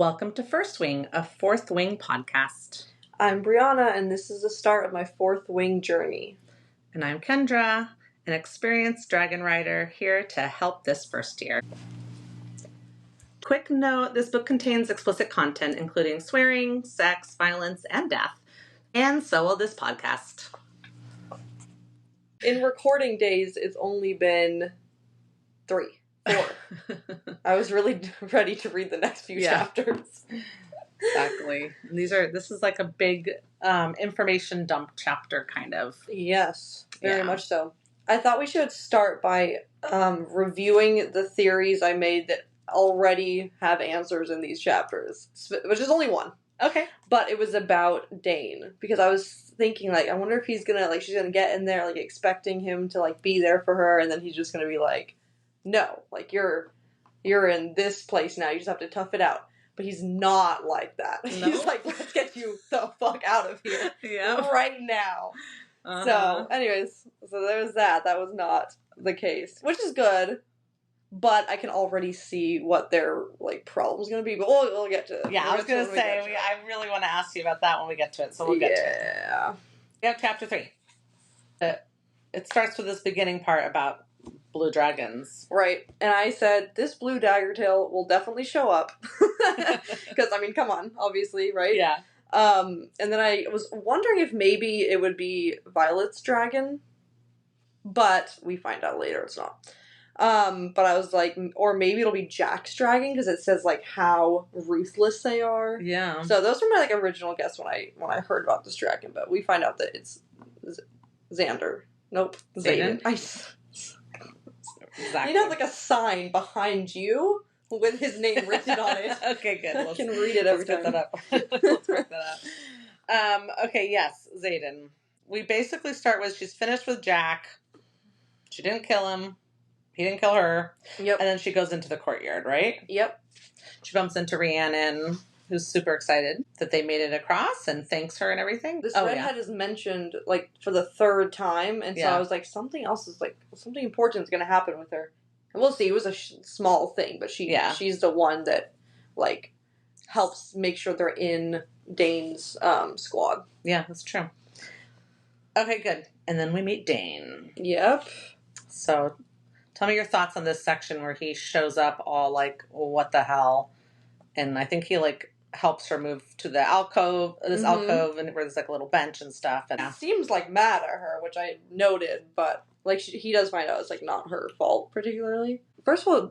Welcome to First Wing, a Fourth Wing podcast. I'm Brianna, and this is the start of my Fourth Wing journey. And I'm Kendra, an experienced dragon rider here to help this first year. Quick note, this book contains explicit content, including swearing, sex, violence, and death. And so will this podcast. In recording days, it's only been 4. I was really ready to read the next few chapters. Exactly. This is like a big information dump chapter, kind of. Yes, very much so. I thought we should start by reviewing the theories I made that already have answers in these chapters, which is only one. Okay. But it was about Dain, because I was thinking, I wonder if he's gonna, she's gonna get in there, expecting him to, be there for her, and then he's just gonna be like, no, you're in this place now, you just have to tough it out. But he's not like that. No? He's like, let's get you the fuck out of here right now. Uh-huh. So, anyways, there's that. That was not the case, which is good. But I can already see what their problem's going to be. But we'll get to it. Yeah, I was going to say, I really want to ask you about that when we get to it. So we'll get to it. Yeah. We have chapter 3. It starts with this beginning part about blue dragons. Right. And I said, this blue dagger tail will definitely show up. Because, come on, obviously, right? Yeah. And then I was wondering if maybe it would be Violet's dragon. But we find out later it's not. But I was like, or maybe it'll be Jack's dragon, because it says, how ruthless they are. Yeah. So those were my, original guess when I heard about this dragon. But we find out that it's Xander. Nope. Xaden. Exactly. You have a sign behind you with his name written on it. Okay, good. I can read it every time. Let's work that up. Okay, yes, Xaden. We basically start with she's finished with Jack. She didn't kill him. He didn't kill her. Yep. And then she goes into the courtyard, right? Yep. She bumps into Rhiannon, who's super excited that they made it across and thanks her and everything. This redhead is mentioned, for the third time, and so I was like, something else is, something important is going to happen with her. And we'll see. It was a small thing, but she's the one that, helps make sure they're in Dain's squad. Yeah, that's true. Okay, good. And then we meet Dain. Yep. So, tell me your thoughts on this section where he shows up all what the hell? And I think he, helps her move to the alcove, alcove, and where there's a little bench and stuff. And it seems mad at her, which I noted, but he does find out it's not her fault particularly. First of all,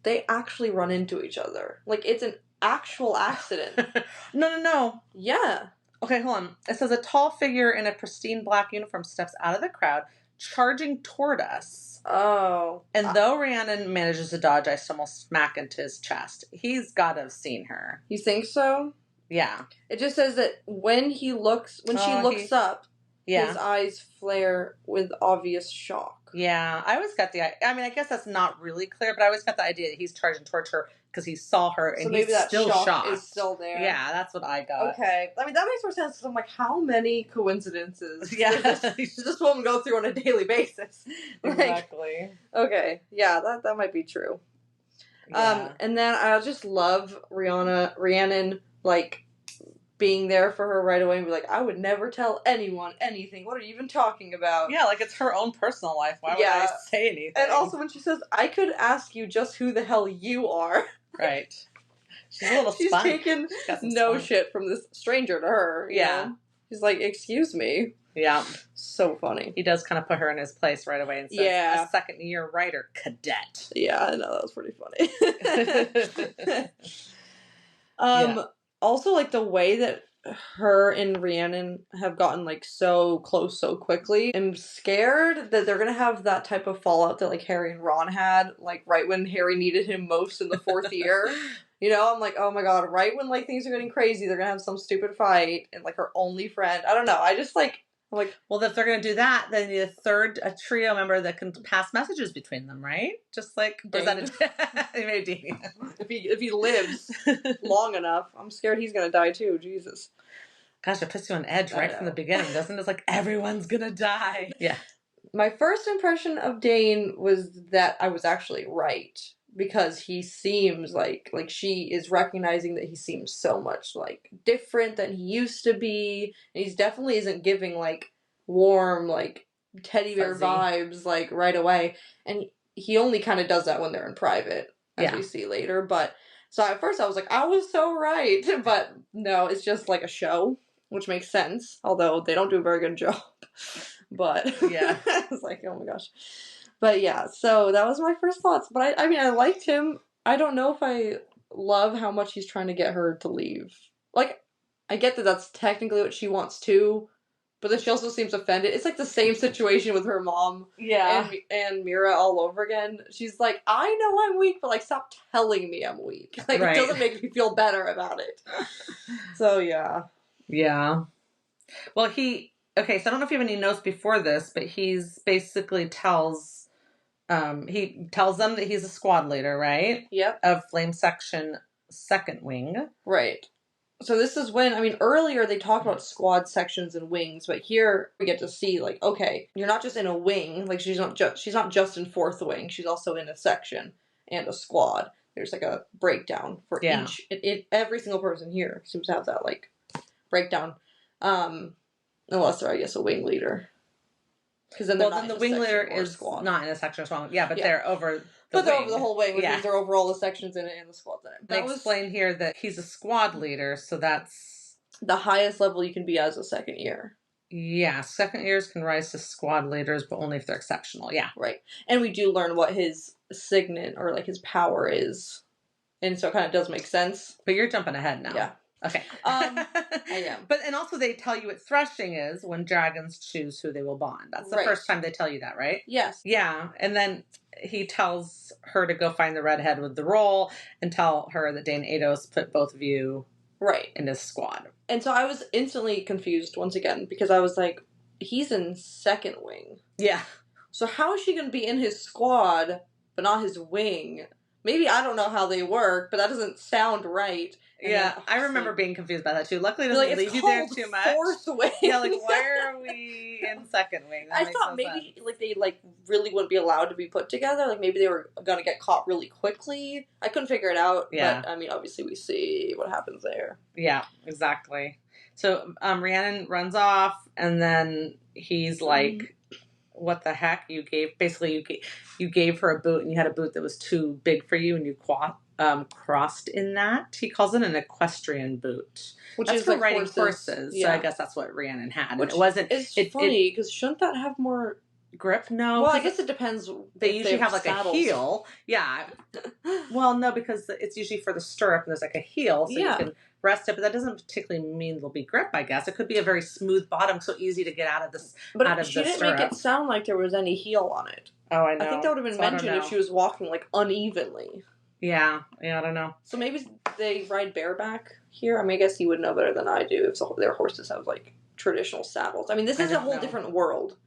they actually run into each other? It's an actual accident. No. Yeah. Okay, hold on. It says a tall figure in a pristine black uniform steps out of the crowd, charging toward us. Oh. And though Rhiannon manages to dodge, I almost smack into his chest. He's got to have seen her. You think so? Yeah. It just says that when she looks up, his eyes flare with obvious shock. Yeah. I always got I guess that's not really clear, but I always got the idea that he's charging towards her because he saw her and maybe he's that still shock is still there. Yeah, that's what I got. Okay. That makes more sense because I'm how many coincidences does this woman go through on a daily basis? Exactly. Okay. Yeah, that might be true. Yeah. And then I just love Rhiannon, being there for her right away and be I would never tell anyone anything. What are you even talking about? Yeah, it's her own personal life. Why would I say anything? And also when she says, I could ask you just who the hell you are. Right. She's a little She's taking no shit from this stranger to her. Yeah. She's excuse me. Yeah. So funny. He does kind of put her in his place right away and says, a second-year writer cadet. Yeah, I know. That was pretty funny. Also, the way that her and Rhiannon have gotten, so close so quickly. I'm scared that they're going to have that type of fallout that, Harry and Ron had, right when Harry needed him most in the 4th year. I'm oh my god, right when, things are getting crazy, they're going to have some stupid fight, and, her only friend. I don't know. I just, well, if they're going to do that, then you need a trio member that can pass messages between them, right? Just maybe if he lives long enough, I'm scared he's going to die too. Jesus. Gosh, it puts you on edge right from the beginning, doesn't it? It's everyone's going to die. Yeah. My first impression of Dain was that I was actually right. because he seems like she is recognizing that he seems so much like different than he used to be, and he's definitely isn't giving like warm like teddy bear Fuzzy. vibes like right away, and he only kind of does that when they're in private, as Yeah. we see later. But so at first I was like, I was so right, but no, it's just like a show, which makes sense, although they don't do a very good job. But Yeah. I was like, oh my gosh. But yeah, so that was my first thoughts. But I mean, I liked him. I don't know if I love how much he's trying to get her to leave. Like, I get that that's technically what she wants too, but then she also seems offended. It's like the same situation with her mom Yeah. and Mira all over again. She's like, I know I'm weak, but like, stop telling me I'm weak. Like, Right. it doesn't make me feel better about it. So yeah. Yeah. Well, okay, so I don't know if you have any notes before this, but he's basically tells them that he's a squad leader, right? Yep. Of Flame Section Second Wing. Right. So this is when, I mean, earlier they talked about squad sections and wings, but here we get to see, like, okay, you're not just in a wing, like she's not just in fourth wing, she's also in a section and a squad. There's like a breakdown for each, every single person here seems to have that like breakdown, unless they're, I guess, a wing leader. Because then the wing leader is not in a section or squad. Yeah, but they're over. They're over the whole wing, which means they're over all the sections in it and the squad. They explain here that he's a squad leader, so that's the highest level you can be as a second year. Yeah, second years can rise to squad leaders, but only if they're exceptional. Yeah. Right. And we do learn what his signet or like his power is. And so it kind of does make sense. But you're jumping ahead now. Yeah. Okay. I am. And also they tell you what threshing is when dragons choose who they will bond. That's the first time they tell you that, right? Yes. Yeah. And then he tells her to go find the redhead with the roll and tell her that Dane Ados put both of you in his squad. And so I was instantly confused once again because I was like, he's in second wing. Yeah. So how is she going to be in his squad but not his wing? Maybe I don't know how they work, but that doesn't sound right. And yeah, I remember being confused by that too. Luckily, it doesn't leave you there too much. Fourth wing. Yeah, like why are we in second wing? I thought maybe like they like really wouldn't be allowed to be put together. Like maybe they were gonna get caught really quickly. I couldn't figure it out. Yeah. But I mean, obviously we see what happens there. Yeah, exactly. So Rhiannon runs off, and then he's like, "What the heck? You gave her a boot, and you had a boot that was too big for you, and you crossed in that." He calls it an equestrian boot, which is for like riding horses. Yeah. So I guess that's what Rhiannon had. Which it wasn't. It's funny because shouldn't that have more grip? No. Well, I guess it depends. They usually have like saddles. A heel. Yeah. Well, no, because it's usually for the stirrup, and there's like a heel, so you can rest it. But that doesn't particularly mean there'll be grip. I guess it could be a very smooth bottom, so easy to get out of this. But she didn't make it sound like there was any heel on it. Oh, I know. I think that would have been mentioned if she was walking like unevenly. Yeah, I don't know. So maybe they ride bareback here. I mean, I guess you would know better than I do if their horses have like traditional saddles. I mean, this is a whole different world.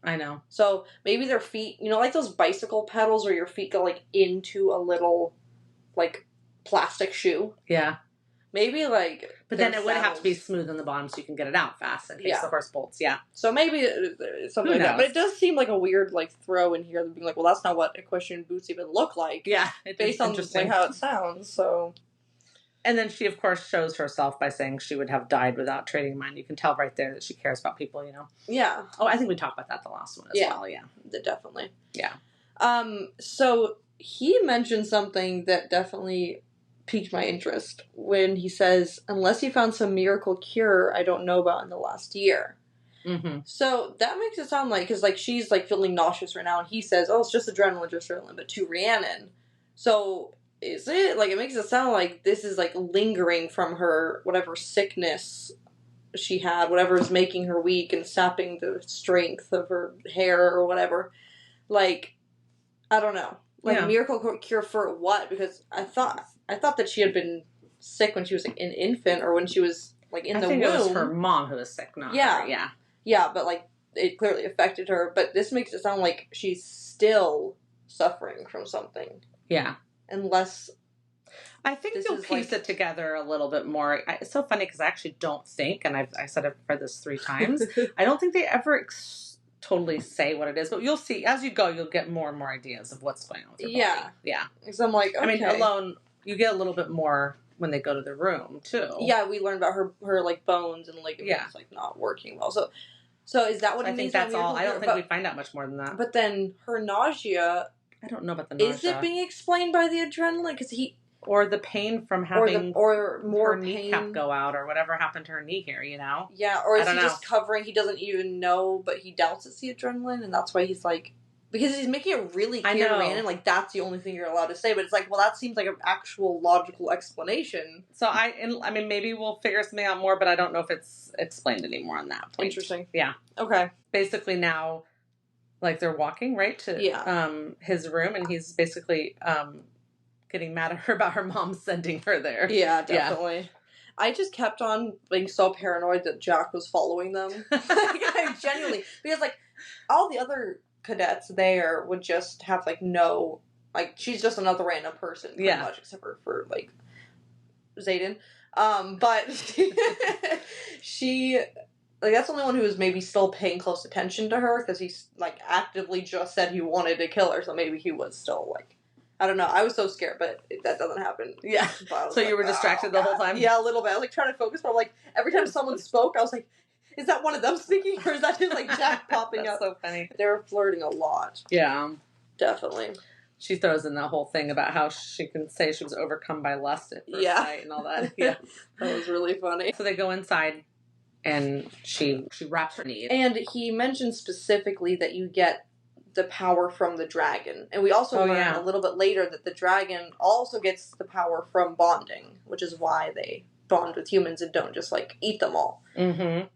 I know. So maybe their feet, like those bicycle pedals where your feet go like into a little like plastic shoe. Yeah. Maybe like. But then it would have to be smooth on the bottom so you can get it out fast in case the horse bolts. Yeah. So maybe something like that. But it does seem like a weird like throw in here, being like, well, that's not what equestrian boots even look like. Yeah. Based on like how it sounds. So. And then she, of course, shows herself by saying she would have died without trading mine. You can tell right there that she cares about people, Yeah. Oh, I think we talked about that the last one as well. Yeah. Definitely. Yeah. So he mentioned something that definitely piqued my interest when he says, unless you found some miracle cure I don't know about in the last year. Mm-hmm. So that makes it sound like, because like she's like feeling nauseous right now, and he says, oh, it's just adrenaline, but to Rhiannon. So is it? Like, it makes it sound like this is like lingering from her, whatever sickness she had, whatever is making her weak and sapping the strength of her hair or whatever. Like, I don't know. Like, a miracle cure for what? Because I thought that she had been sick when she was like an infant, or when she was like in the womb. It was her mom who was sick, not her. Yeah. Yeah, but like it clearly affected her. But this makes it sound like she's still suffering from something. Yeah. Unless I think you'll piece it together a little bit more. It's so funny because I actually don't think, and I said I've read this 3 times, I don't think they ever totally say what it is, but you'll see as you go. You'll get more and more ideas of what's going on with your body. Yeah. Yeah. So I'm like, okay. I mean, alone, you get a little bit more when they go to the room too. Yeah, we learned about her like bones and ligaments like not working well. So is that what I it think means? that's all. I don't think we find out much more than that. But then her nausea. I don't know about the nausea. Is it being explained by the adrenaline? Because or the pain from having or more her pain. kneecap go out or whatever happened to her knee here, you know? Yeah, or is he just covering? He doesn't even know, but he doubts it's the adrenaline, and that's why he's like, because he's making it really clear to Rhiannon, like that's the only thing you're allowed to say. But it's like, well, that seems like an actual logical explanation. So I mean, maybe we'll figure something out more, but I don't know if it's explained anymore on that point. Interesting. Yeah. Okay. Basically now, like they're walking right to his room, and he's basically getting mad at her about her mom sending her there. Yeah, definitely. Yeah. I just kept on being so paranoid that Jack was following them. I genuinely, because like all the other cadets there would just have like no, like she's just another random person pretty much, except for like Xaden. But she, like that's the only one who was maybe still paying close attention to her because he's like actively just said he wanted to kill her, so maybe he was still like, I don't know. I was so scared, but that doesn't happen. Yeah. So you were distracted the whole time? Yeah, a little bit. I was like trying to focus, but like every time someone spoke, I was like, is that one of them speaking, or is that just like Jack popping up? That's so funny. They were flirting a lot. Yeah. Definitely. She throws in that whole thing about how she can say she was overcome by lust at first sight and all that. Yeah. That was really funny. So they go inside and she wraps her knee. And he mentioned specifically that you get the power from the dragon. And we also learn a little bit later that the dragon also gets the power from bonding, which is why they bond with humans and don't just like eat them all. Mm-hmm.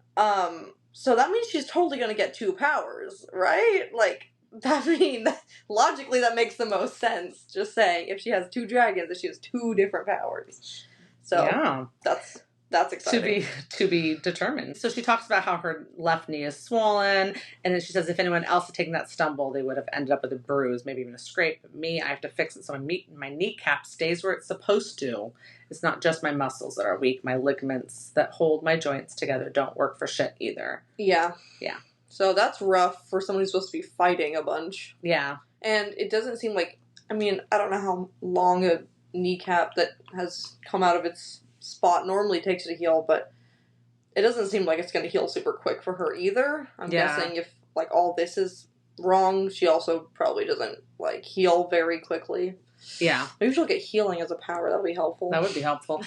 So that means she's totally going to get 2 powers, right? Like, I mean, logically that makes the most sense. Just saying, if she has 2 dragons, that she has 2 different powers. So that's exciting. To be determined. So she talks about how her left knee is swollen, and then she says if anyone else had taken that stumble, they would have ended up with a bruise, maybe even a scrape. But me, I have to fix it so my kneecap stays where it's supposed to. It's not just my muscles that are weak. My ligaments that hold my joints together don't work for shit either. Yeah. Yeah. So that's rough for someone who's supposed to be fighting a bunch. Yeah. And it doesn't seem like, I mean, I don't know how long a kneecap that has come out of its spot normally takes to heal, but it doesn't seem like it's going to heal super quick for her either. I'm guessing if like all this is wrong, she also probably doesn't like heal very quickly. Yeah. Maybe she'll get healing as a power. That would be helpful. That would be helpful.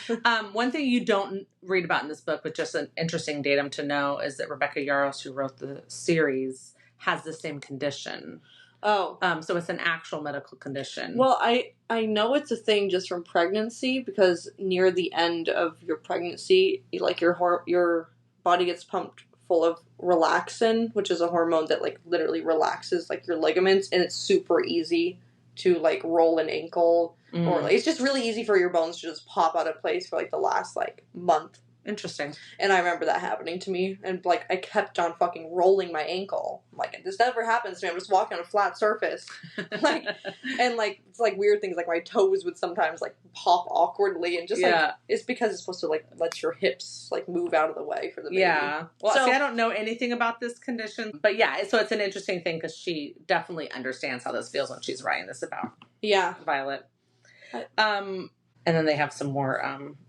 One thing you don't read about in this book, but just an interesting datum to know, is that Rebecca Yarros, who wrote the series, has the same condition. Oh. So it's an actual medical condition. Well, I know it's a thing just from pregnancy, because near the end of your pregnancy, like your body gets pumped full of relaxin, which is a hormone that like literally relaxes like your ligaments, and it's super easy to like roll an ankle or like it's just really easy for your bones to just pop out of place for like the last like month. Interesting. And I remember that happening to me, and like I kept on fucking rolling my ankle. I'm like, this never happens to me. I'm just walking on a flat surface, like, and like it's like weird things like my toes would sometimes like pop awkwardly, and just like it's because it's supposed to like let your hips like move out of the way for the baby. Yeah. Well, see, I don't know anything about this condition, but yeah, so it's an interesting thing because she definitely understands how this feels when she's writing this about Violet. And then they have some more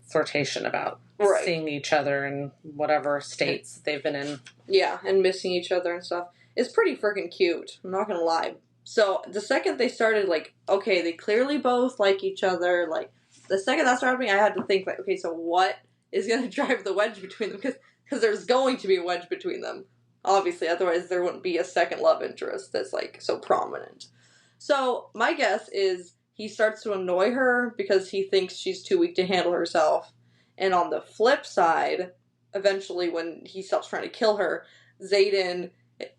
flirtation about seeing each other in whatever states they've been in. Yeah, and missing each other and stuff. It's pretty freaking cute. I'm not going to lie. So the second they started, like, okay, they clearly both like each other. Like, the second that started happening, I had to think, like, okay, so what is going to drive the wedge between them? Because there's going to be a wedge between them. Obviously, otherwise there wouldn't be a second love interest that's, like, so prominent. So my guess is he starts to annoy her because he thinks she's too weak to handle herself. And on the flip side, eventually when he stops trying to kill her, Xaden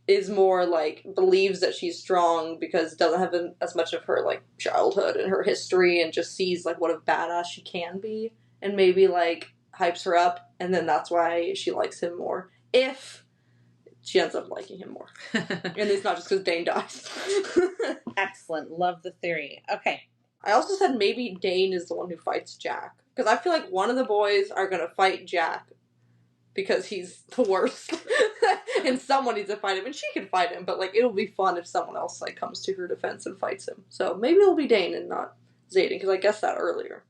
is more like, believes that she's strong because doesn't have as much of her like childhood and her history, and just sees like what a badass she can be, and maybe like hypes her up, and then that's why she likes him more. If she ends up liking him more. And it's not just because Dane dies. Excellent. Love the theory. Okay. I also said maybe Dane is the one who fights Jack. Because I feel like one of the boys are going to fight Jack. because he's the worst. And someone needs to fight him, and she can fight him, but like it'll be fun if someone else like comes to her defense and fights him. So maybe it'll be Dane and not Xaden, because I guessed that earlier.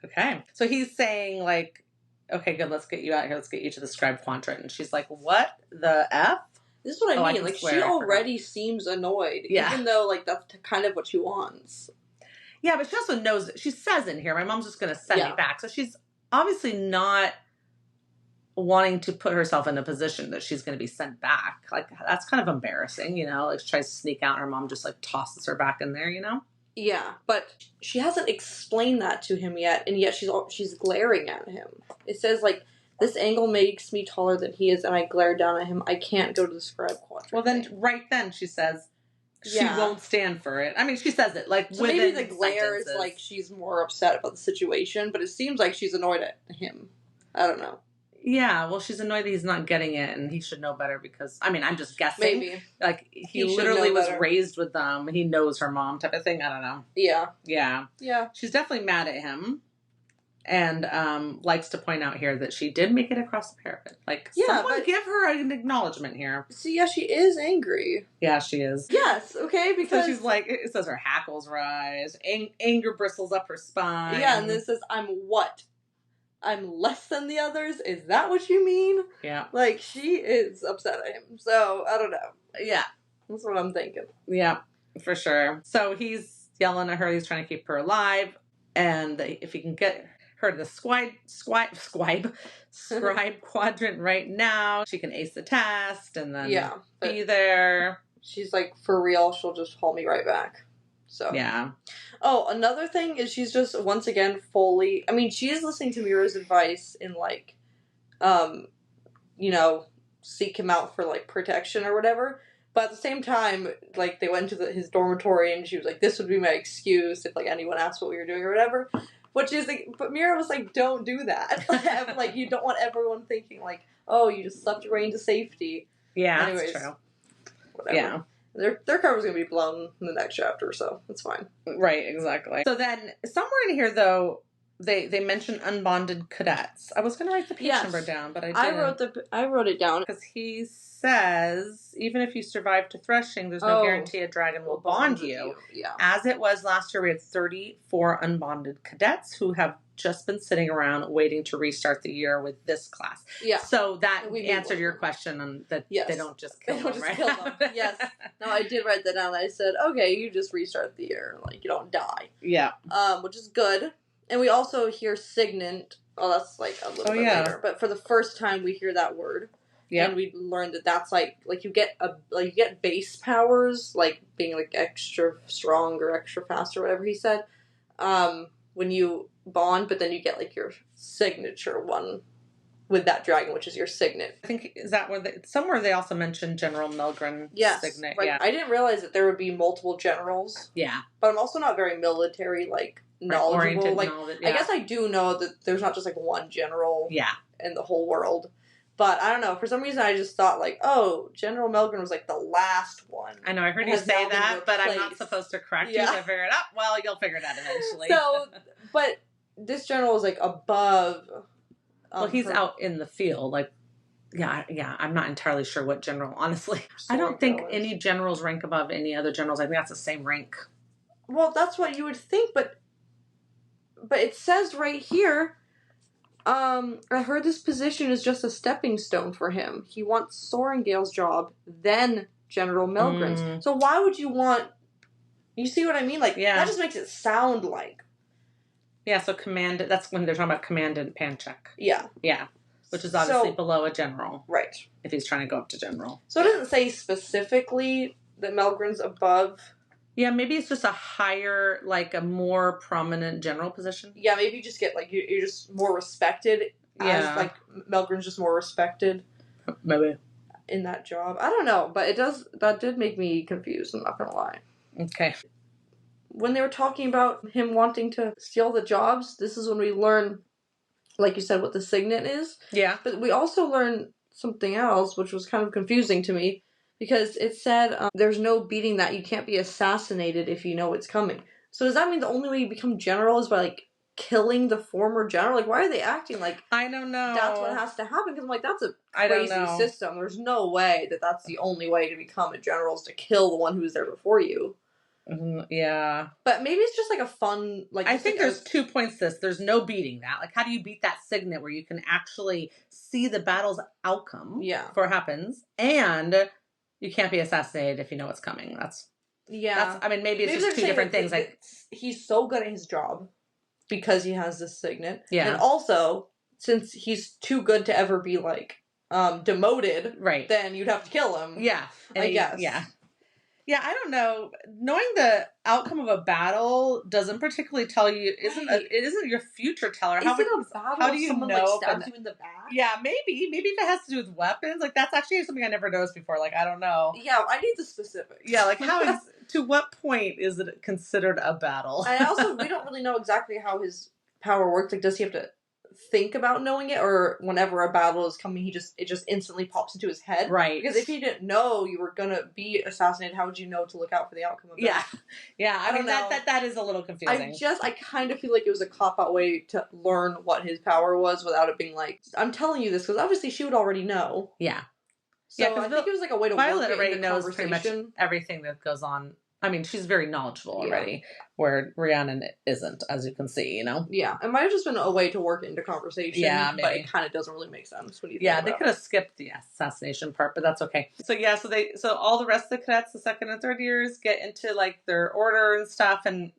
Okay. So he's saying like, okay, good, let's get you out here. Let's get you to the scribe quadrant. And she's like, what the F? This is what I mean. can Like, swear, she I already seems annoyed, Yeah. even though like that's kind of what she wants. Yeah, but she also knows, she says in here, my mom's just going to send me back. So she's obviously not wanting to put herself in a position that she's going to be sent back. Like, that's kind of embarrassing, you know? Like, she tries to sneak out and her mom just like tosses her back in there, you know? Yeah, but she hasn't explained that to him yet, and yet she's glaring at him. It says like, this angle makes me taller than he is, and I glare down at him. I can't go to the scribe quadrant. Well, then, right then, she says she won't stand for it. I mean, she says it like so within maybe the glare sentences. is like she's more upset about the situation, but it seems like she's annoyed at him. I don't know. Yeah, well, she's annoyed that he's not getting it, and he should know better because, I mean, I'm just guessing. Maybe. Like, he literally was raised with them. He knows her mom type of thing. I don't know. Yeah. Yeah. Yeah. She's definitely mad at him, and likes to point out here that she did make it across the parapet. Like, someone give her an acknowledgement here. See, yeah, she is angry. Yeah, she is. Yes, okay, because... So she's like, it says her hackles rise, anger bristles up her spine. Yeah, and then it says, I'm what? I'm less than the others? Is that what you mean? Yeah. Like, she is upset at him. So, I don't know. Yeah. That's what I'm thinking. Yeah, for sure. So he's yelling at her. He's trying to keep her alive. And if he can get her to the scribe quadrant right now, she can ace the test and then be there. She's like, for real, she'll just haul me right back. So yeah. Oh, another thing is she's just once again fully. I mean, she is listening to Mira's advice in like, you know, seek him out for like protection or whatever. But at the same time, like they went to his dormitory and she was like, "This would be my excuse if like anyone asked what we were doing or whatever." Which is like, but Mira was like, "Don't do that." Like you don't want everyone thinking like, "Oh, you just slept your way into safety." Yeah, anyways, that's true. Whatever. Yeah. Their cover's gonna be blown in the next chapter, so it's fine. Right, exactly. So then, somewhere in here, though, they mention unbonded cadets. I was gonna write the page number down, but I didn't. I wrote it down because he says even if you survive to threshing, there's no guarantee a dragon will bond you. Yeah. As it was last year, we had 34 unbonded cadets who have just been sitting around waiting to restart the year with this class. Yeah. So that answered your question on that they don't just kill them, right? Kill them. Yes. No, I did write that down. I said, okay, you just restart the year. Like, you don't die. Yeah. Which is good. And we also hear Signet. Oh, that's like a little bit later. But for the first time, we hear that word. Yeah. And we learned that that's like you get base powers, like being like extra strong or extra fast or whatever he said. When you bond, but then you get like your signature one with that dragon, which is your signet. I think is that where somewhere they also mentioned General Melgren signet. Right. Yeah, I didn't realize that there would be multiple generals. Yeah, but I'm also not very military knowledgeable. Like I guess I do know that there's not just like one general. Yeah. In the whole world. But I don't know. For some reason, I just thought like, oh, General Melgren was like the last one. I know. I heard you say that, but I'm not supposed to correct you. So I figured, well, you'll figure it out eventually. So, but this general is like above. Well, he's out in the field. Like, yeah. I'm not entirely sure what general. Honestly, I don't think any generals rank above any other generals. I think that's the same rank. Well, that's what you would think, but it says right here. I heard this position is just a stepping stone for him. He wants Sorengale's job, then General Melgren's. So why would you want... You see what I mean? Like, that just makes it sound like... Yeah, so commandant... That's when they're talking about Commandant Panchek. Yeah. Yeah. Which is obviously below a general. Right. If he's trying to go up to general. So it doesn't say specifically that Melgren's above... Yeah, maybe it's just a higher, like a more prominent general position. Yeah, maybe you just get like you're just more respected. Yeah, as, like Melgren's just more respected. Maybe in that job. I don't know, but that did make me confused. I'm not gonna lie. Okay. When they were talking about him wanting to steal the jobs, this is when we learn, like you said, what the signet is. Yeah. But we also learn something else, which was kind of confusing to me. Because it said there's no beating that. You can't be assassinated if you know it's coming. So does that mean the only way you become general is by like killing the former general. Like, why are they acting like I don't know. that's what has to happen? Because I'm like, that's a I don't crazy know. system. There's no way that that's the only way to become a general is to kill the one who was there before you. Yeah. But maybe it's just like a fun, like, I just think like there's 2 points to this. There's no beating that. Like, how do you beat that signet where you can actually see the battle's outcome Yeah. before it happens? And you can't be assassinated if you know what's coming. yeah. I mean, maybe it's Maybe just they're 2 saying different things. Like, he's so good at his job because he has this signet. Yeah. And also, since he's too good to ever be like demoted, right. then you'd have to kill him. Yeah. I guess. Yeah. Yeah, I don't know. Knowing the outcome of a battle doesn't particularly tell you. It isn't your future teller. Is it a battle? How do you someone know? Like, stabs you in the back? Yeah, maybe if it has to do with weapons, like that's actually something I never noticed before. Like I don't know. Yeah, I need the specifics. Yeah, like to what point is it considered a battle? And also, we don't really know exactly how his power works. Like, does he have to think about knowing it, or whenever a battle is coming, it just instantly pops into his head? Right. Because if he didn't know you were gonna be assassinated, how would you know to look out for the outcome of that? Yeah. I mean know. that is a little confusing. I kind of feel like it was a cop-out way to learn what his power was without it being like, I'm telling you this because obviously she would already know. Yeah. So I think it was like a way to Violet work it already into knows pretty much everything that goes on. I mean, she's very knowledgeable already, where Rhiannon isn't, as you can see, you know? Yeah, it might have just been a way to work it into conversation, maybe. But it kind of doesn't really make sense when you think they could have skipped the assassination part, but that's okay. So all the rest of the cadets, the second and third years, get into like their order and stuff, and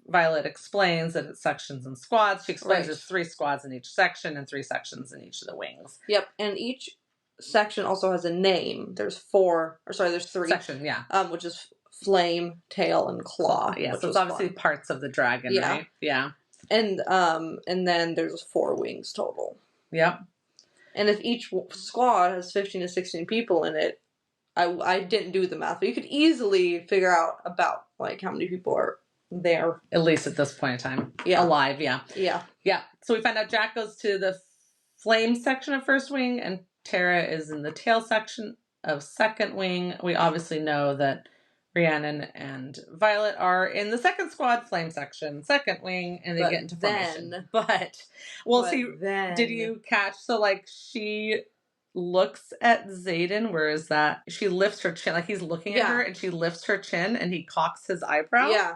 Violet explains that it's sections and squads. She explains there's 3 squads in each section and 3 sections in each of the wings. Yep, and each section also has a name. There's 3. Section, which is Flame, Tail, and Claw. Yeah, so it's obviously parts of the dragon, right? Yeah. And then there's 4 wings total. Yep. And if each squad has 15 to 16 people in it, I didn't do the math, but you could easily figure out about like how many people are there. At least at this point in time. Yeah. Alive, yeah. Yeah. Yeah. So we find out Jack goes to the Flame section of first wing and Tara is in the Tail section of second wing. We obviously know that Rhiannon and Violet are in the second squad, Flame section, second wing, and they get into formation. But did you catch? So like she looks at Xaden, where is that? She lifts her chin, like he's looking at her, and she lifts her chin, and he cocks his eyebrow. Yeah.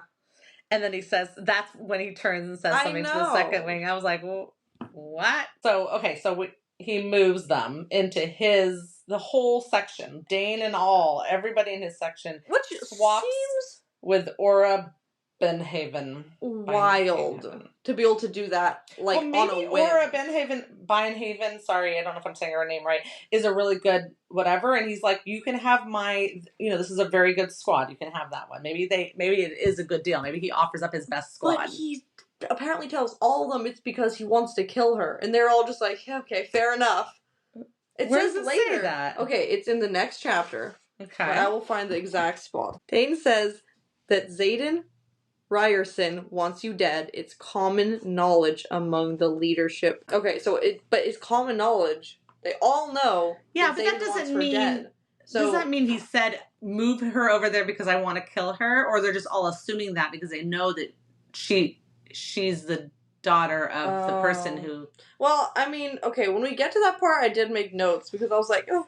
And then he says, that's when he turns and says something to the second wing. I was like, well, what? So he moves them into the whole section, Dane and all, everybody in his section, which swaps seems with Aura Benhaven. Wild to be able to do that, like on a whim. Aura Benhaven, sorry, I don't know if I'm saying her name right, is a really good whatever, and he's like, you can have this is a very good squad, you can have that one. Maybe it is a good deal. Maybe he offers up his best squad. But he apparently tells all of them it's because he wants to kill her, and they're all just like, yeah, okay, fair enough. Where does it say that? Okay, it's in the next chapter. Okay. But I will find the exact spot. Dane says that Xaden Ryerson wants you dead. It's common knowledge among the leadership. Okay, but it's common knowledge. They all know. Yeah, but that doesn't mean. Dead. So, does that mean he said move her over there because I want to kill her, or they're just all assuming that because they know that she's the daughter of the person who... Well, I mean, okay, when we get to that part, I did make notes because I was like, oh,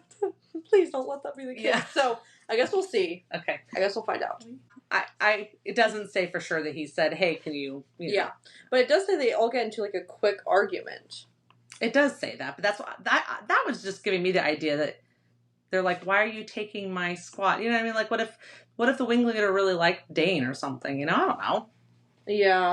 please don't let that be the case. Yeah. So, I guess we'll see. Okay. I guess we'll find out. It doesn't say for sure that he said, hey, can you know. Yeah. But it does say they all get into, like, a quick argument. It does say that, but that's that was just giving me the idea that they're like, why are you taking my squad? You know what I mean? Like, what if the wing leader really liked Dane or something? You know, I don't know. Yeah.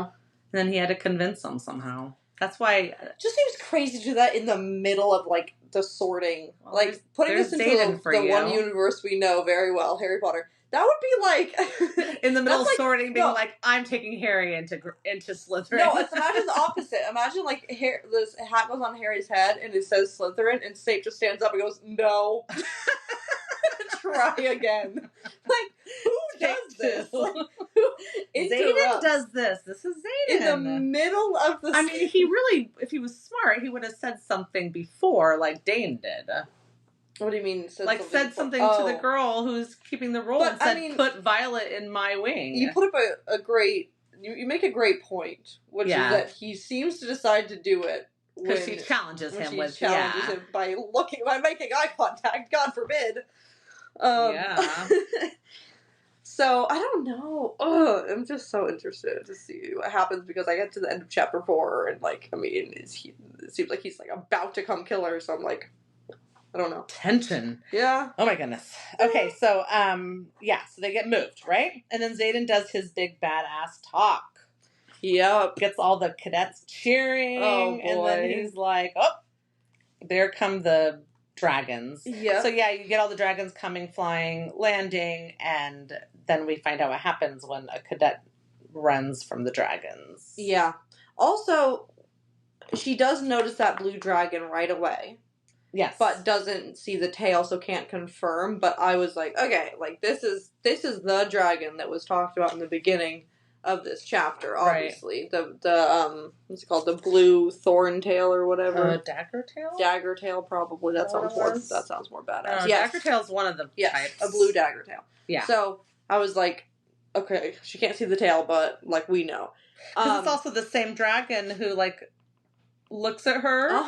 And then he had to convince them somehow. That's why... It just seems crazy to do that in the middle of, like, the sorting. Well, like, putting this into the one universe we know very well, Harry Potter. That would be, like... in the middle of sorting, being like, I'm taking Harry into Slytherin. No, imagine the opposite. Imagine, like, this hat goes on Harry's head, and it says Slytherin, and Snape just stands up and goes, no. Try again. Like, who does this? Like, Xaden does this. This is Xaden. In the middle of the... I mean, he really, if he was smart, he would have said something before, like Dane did. What do you mean? Said something to the girl who's keeping the role and said, put Violet in my wing. You put up a great you make a great point, which Yeah. is that he seems to decide to do it Because she challenges when him she with challenges him by making eye contact. God forbid. Yeah. So I don't know. Ugh, I'm just so interested to see what happens because I get to the end of chapter 4 and like, I mean, it seems like he's like about to come kill her. So I'm like, I don't know. Tension. Yeah. Oh my goodness. Okay, so so they get moved, right? And then Xaden does his big badass talk. Yep. Gets all the cadets cheering. Oh, And boy. then he's like, oh, there come the dragons. Yeah. So yeah, you get all the dragons coming, flying, landing, and then we find out what happens when a cadet runs from the dragons. Yeah. Also, she does notice that blue dragon right away. Yes. But doesn't see the tail, so can't confirm. But I was like, okay, like this is the dragon that was talked about in the beginning of this chapter, obviously. Right. The what's it called? The blue thorn tail or whatever. Dagger tail? Dagger tail, probably. That sounds more badass. Yes. Dagger tail's one of the types. A blue dagger tail. Yeah. So I was like, okay, she can't see the tail, but like we know. Because it's also the same dragon who like looks at her.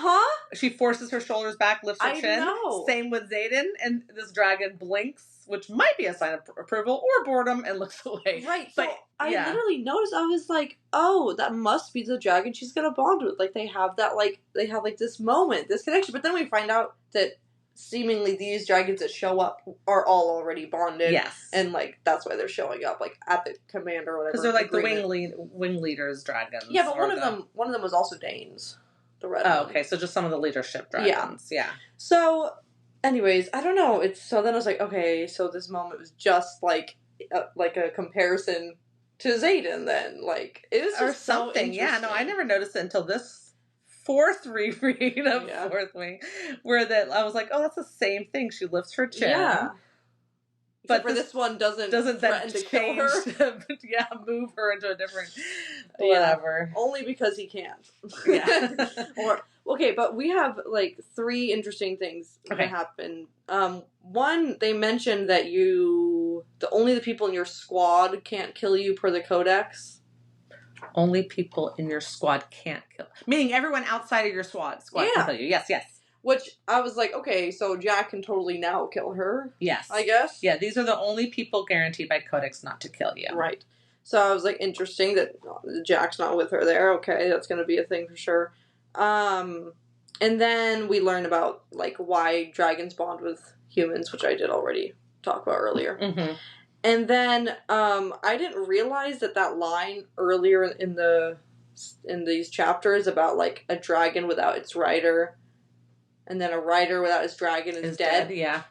She forces her shoulders back, lifts her chin. Know. Same with Xaden, and this dragon blinks, which might be a sign of approval or boredom, and looks away. Right. But so I literally noticed. I was like, oh, that must be the dragon she's gonna bond with. Like they have this moment, this connection. But then we find out that seemingly these dragons that show up are all already bonded. Yes. And like that's why they're showing up like at the command or whatever. Because they're like the wing leaders dragons. Yeah, but one of them was also Dane's. The red one. Okay, so just some of the leadership dragons. Yeah. So, anyways, I don't know. So then I was like, okay, so this moment was just like a comparison to Xaden. Then, like, it was just or something. So yeah, no, I never noticed it until this fourth reread of Fourth Wing, where I was like, oh, that's the same thing. She lifts her chin. Yeah. But for this one doesn't threaten to kill her. Move her into a different whatever. Only because he can't. Yeah. Okay, but we have like 3 interesting things that happen. One, they mentioned that only the people in your squad can't kill you per the codex. Only people in your squad can't kill. Meaning everyone outside of your squad can kill you. Yes. Which I was like, okay, so Jack can totally now kill her. Yes. I guess. Yeah, these are the only people guaranteed by Codex not to kill you. Right. So I was like, interesting that Jack's not with her there. Okay, that's going to be a thing for sure. And then we learn about like why dragons bond with humans, which I did already talk about earlier. Mm-hmm. And then I didn't realize that line earlier in these chapters about like a dragon without its rider. And then a rider without his dragon is dead. Yeah.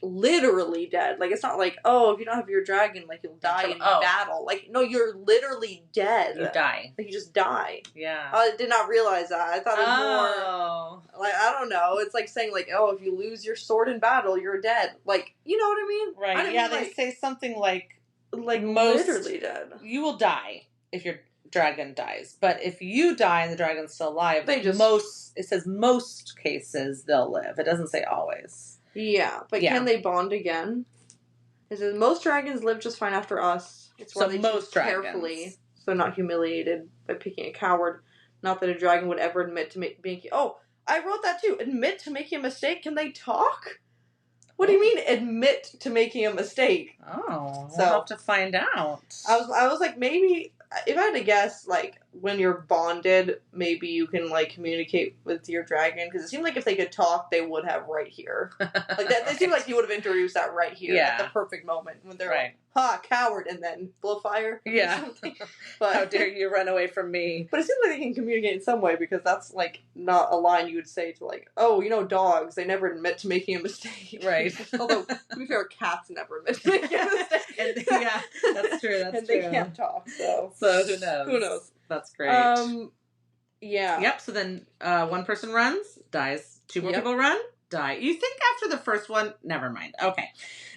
Literally dead. Like, it's not like, oh, if you don't have your dragon, like, you'll die in battle. Like, no, you're literally dead. You die. Like, you just die. Yeah. I did not realize that. I thought it was more, like, I don't know. It's like saying, like, oh, if you lose your sword in battle, you're dead. Like, you know what I mean? Right. Yeah, they say something like most literally dead. You will die if your dragon dies, but if you die and the dragon's still alive, it says most cases they'll live. It doesn't say always. Yeah, but can they bond again? It says most dragons live just fine after us. It's why they choose carefully, so not humiliated by picking a coward. Not that a dragon would ever admit to making. Oh, I wrote that too. Admit to making a mistake. Can they talk? What do you mean admit to making a mistake? Oh, we'll have to find out. I was like, maybe if I had to guess, like when you're bonded, maybe you can like communicate with your dragon, because it seemed like if they could talk, they would have right here. Like that, it seemed like you would have introduced that right here at the perfect moment when they're like, "Ha, coward," and then blow fire. Yeah. But how dare you run away from me? But it seems like they can communicate in some way, because that's like not a line you would say to like, oh, you know, dogs, they never admit to making a mistake. Right. Although to be fair, cats never admit to making a mistake. And, yeah, that's true. And they can't talk. So who knows? Who knows? That's great. Yeah. Yep. So then one person runs, dies. 2 more people run, die. You think after the first one, never mind. Okay.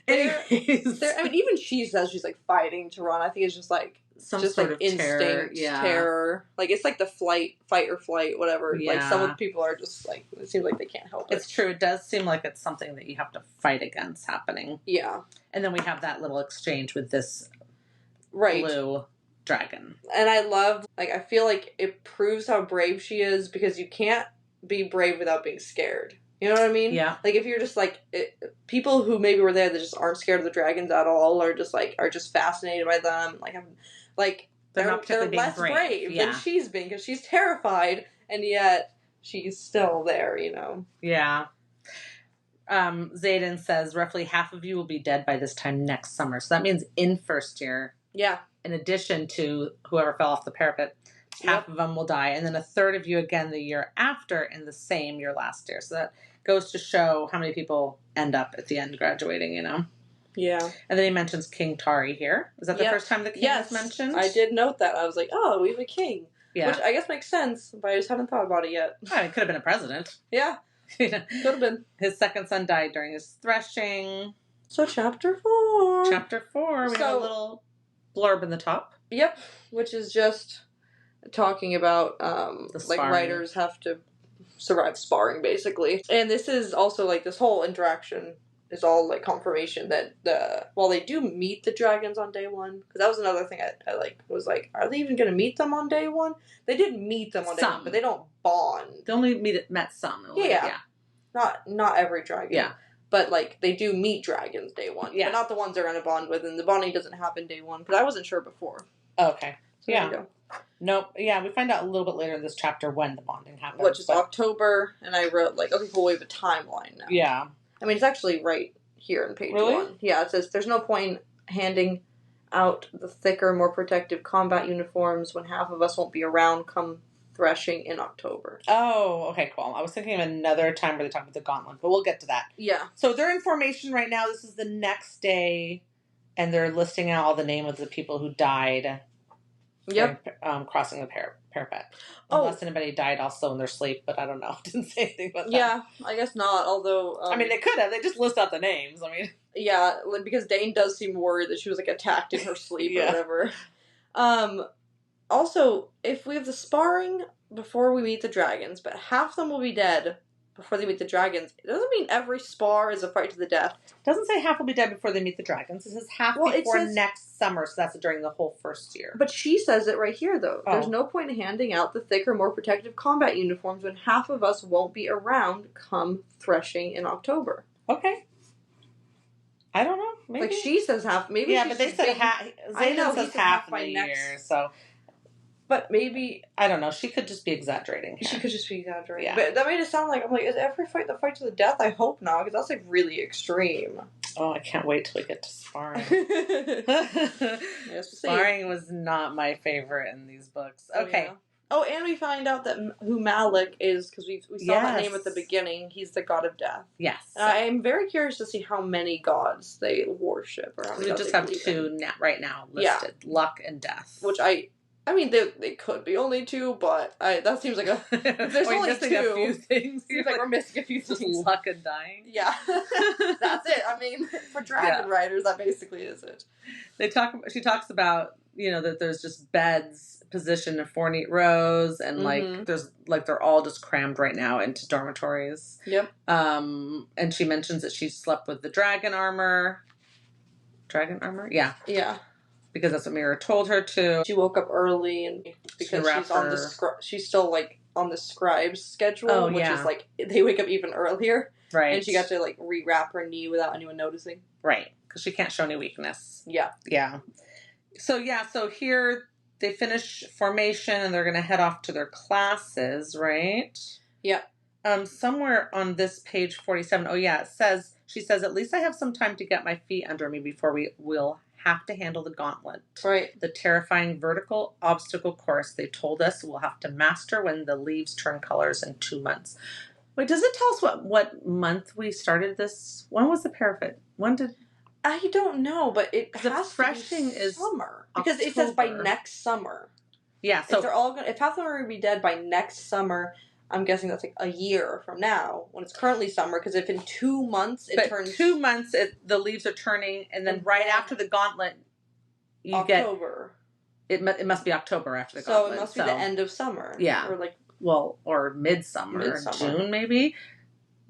Anyways. I mean, even she says she's like fighting to run. I think it's just like some sort of instinct, terror. Like it's like the fight or flight, whatever. Yeah. Like some of the people are just like, it seems like they can't help it. It's true. It does seem like it's something that you have to fight against happening. Yeah. And then we have that little exchange with this blue dragon. And I love, like, I feel like it proves how brave she is because you can't be brave without being scared. You know what I mean? Yeah. Like, if you're just, like, people who maybe were there that just aren't scared of the dragons at all or just, like, are just fascinated by them, They're not particularly less being brave. than she's being because she's terrified and yet she's still there, you know? Yeah. Xaden says roughly half of you will be dead by this time next summer. So that means in first year. Yeah. In addition to whoever fell off the parapet, half of them will die. And then a third of you again the year after in the same year last year. So that goes to show how many people end up at the end graduating, you know? Yeah. And then he mentions King Tari here. Is that the first time the king is mentioned? I did note that. I was like, oh, we have a king. Yeah. Which I guess makes sense, but I just haven't thought about it yet. Oh, he could have been a president. Yeah. Could have been. His second son died during his threshing. So chapter 4. Chapter 4. We have a little blurb in the top. Yep. Which is just talking about like writers have to survive sparring basically. And this is also like this whole interaction is all like confirmation that while they do meet the dragons on day 1, because that was another thing I like was like, are they even going to meet them on day 1? They did meet them on day 1, but they don't bond. They only met some. Yeah. Not every dragon. Yeah. But like they do meet dragons day 1. Yeah. But not the ones they're going to bond with, and the bonding doesn't happen day 1 because I wasn't sure before. Okay. So yeah. There you go. Nope. Yeah, we find out a little bit later in this chapter when the bonding happens. Which is October, and I wrote like, okay, cool, we have a timeline now. Yeah. I mean, it's actually right here in page 1. Yeah, it says, there's no point handing out the thicker, more protective combat uniforms when half of us won't be around come threshing in October. Oh, okay, cool. I was thinking of another time where they talk about the gauntlet, but we'll get to that. Yeah. So they're in formation right now. This is the next day, and they're listing out all the names of the people who died. Yep. Crossing the parapet. Unless anybody died also in their sleep, but I don't know. Didn't say anything about that. Yeah, I guess not, although... I mean, they could have. They just list out the names. I mean... Yeah, because Dane does seem worried that she was, like, attacked in her sleep or whatever. Also, if we have the sparring before we meet the dragons, but half of them will be dead before they meet the dragons, it doesn't mean every spar is a fight to the death. It doesn't say half will be dead before they meet the dragons. It says half before next summer, so that's during the whole first year. But she says it right here, though. Oh. There's no point in handing out the thicker, more protective combat uniforms when half of us won't be around come threshing in October. Okay. I don't know. Maybe. Like, she says half. Maybe but they said half. Zayden says half by next year, so... But maybe... I don't know. She could just be exaggerating here. She could just be exaggerating. Yeah. But that made it sound like, I'm like, is every fight the fight to the death? I hope not, because that's, like, really extreme. Oh, I can't wait till we get to sparring. Yes, sparring was not my favorite in these books. Okay. Yeah. Oh, and we find out that who Malik is, because we saw that name at the beginning. He's the god of death. Yes. I'm very curious to see how many gods they worship. Or how many we just have 2 right now listed. Yeah. Luck and death. Which I mean, they could be only 2, but that seems like a... If there's only 2... a few things. Seems like we're missing a few things. Luck and dying. Yeah. That's it. I mean, for dragon riders, that basically is it. She talks about, that there's just beds positioned in 4 neat rows, and, they're all just crammed right now into dormitories. Yep. And she mentions that she slept with the dragon armor. Dragon armor? Yeah. Yeah. Because that's what Mira told her to. She woke up early and because she's on she's still like on the scribe's schedule, which is like they wake up even earlier. Right. And she got to like rewrap her knee without anyone noticing. Right. Because she can't show any weakness. Yeah. Yeah. So here they finish formation and they're going to head off to their classes, right? Yeah. Somewhere on this page 47, she says, at least I have some time to get my feet under me before we will have to handle the gauntlet. Right. The terrifying vertical obstacle course they told us we'll have to master when the leaves turn colors in 2 months. Wait, does it tell us what month we started this? When was the parapet? When did... I don't know, but it has the threshing is summer. Because October. It says by next summer. Yeah, so... If half of them are going to be dead by next summer... I'm guessing that's like a year from now when it's currently summer. Because if in 2 months turns 2 months, the leaves are turning, and then right after the gauntlet, you October. It must be October after the gauntlet. So it must be the end of summer. Yeah, or like or midsummer, June maybe.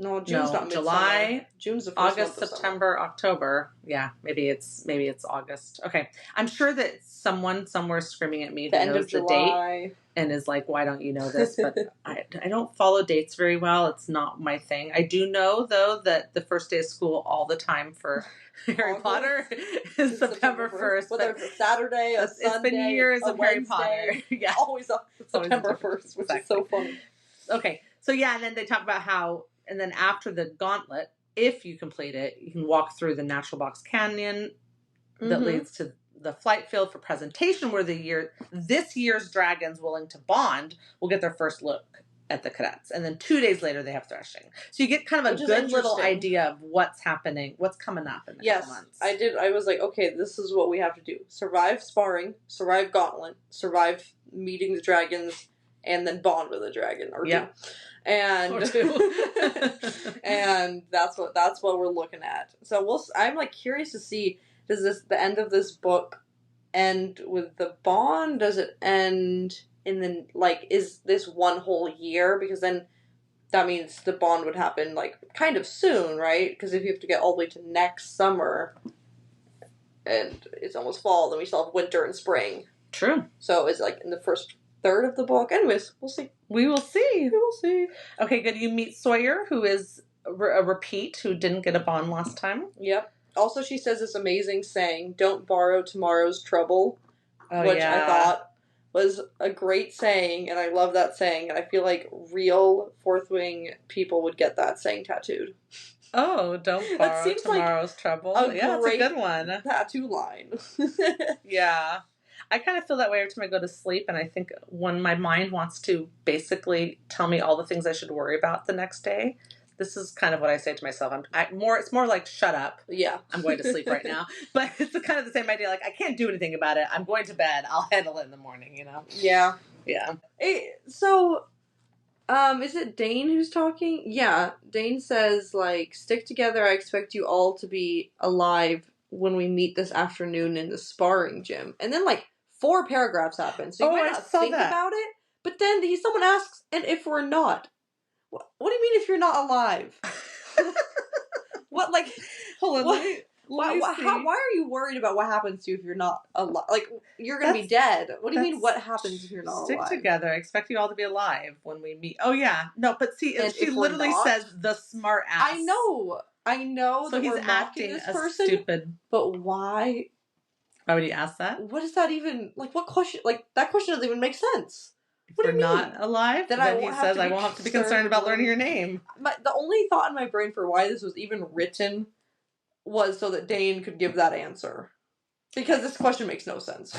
No, June's No, not July, midsummer. June's the first August, month of summer. September, October. Yeah, maybe it's August. Okay, I'm sure that someone somewhere is screaming at me who The end knows of the date July. and is like, "Why don't you know this?" But I don't follow dates very well. It's not my thing. I do know though that the first day of school all the time for Harry Hogwarts Potter is September 1st. Whether it's a Saturday, a Sunday, it's been years a of Harry Wednesday, Potter. Yeah, always on it's always September 1st, which is so funny. Okay, so yeah, and then they talk about how, and then after the gauntlet, if you complete it, you can walk through the Natural Box Canyon that leads to the flight field for presentation, where this year's dragons willing to bond will get their first look at the cadets, and then 2 days later they have threshing. So you get kind of a good little idea of what's happening, what's coming up in the couple months. I was like, okay, this is what we have to do: survive sparring, survive gauntlet, survive meeting the dragons, and then bond with a dragon or two. And and that's what we're looking at. So I'm like curious to see, does the end of this book end with the bond? Does it end in the, like, is this one whole year? Because then that means the bond would happen like kind of soon, right? Because if you have to get all the way to next summer and it's almost fall, then we still have winter and spring. True. So it's like in the first third of the book. Anyways, we'll see. We will see. We will see. Okay, good. You meet Sawyer, who is a repeat, who didn't get a bond last time. Yep. Also, she says this amazing saying, "Don't borrow tomorrow's trouble," which I thought was a great saying, and I love that saying, and I feel like real Fourth Wing people would get that saying tattooed. Oh, don't borrow tomorrow's trouble. Yeah, that's a good one. Tattoo line. Yeah. I kind of feel that way every time I go to sleep, and I think when my mind wants to basically tell me all the things I should worry about the next day, this is kind of what I say to myself. It's more like, shut up. Yeah. I'm going to sleep right now. But it's kind of the same idea. Like, I can't do anything about it. I'm going to bed. I'll handle it in the morning, you know? Yeah. Yeah. So, is it Dane who's talking? Yeah. Dane says, like, stick together. I expect you all to be alive when we meet this afternoon in the sparring gym. And then, like, 4 paragraphs happen. So you might not think about it. But then someone asks, and if we're not? What do you mean if you're not alive? What, like... Hold on, why are you worried about what happens to you if you're not alive? Like, you're going to be dead. What do you mean what happens if you're not alive? Stick together. I expect you all to be alive when we meet. Oh, yeah. No, but see, she literally says the smart ass. I know so that we're mocking this person. Stupid. But why? Why would you ask that? What is that even... Like, what question... Like, that question doesn't even make sense. What do you mean? Not alive? Then he says, I won't have to be concerned about learning your name. The only thought in my brain for why this was even written was so that Dane could give that answer. Because this question makes no sense.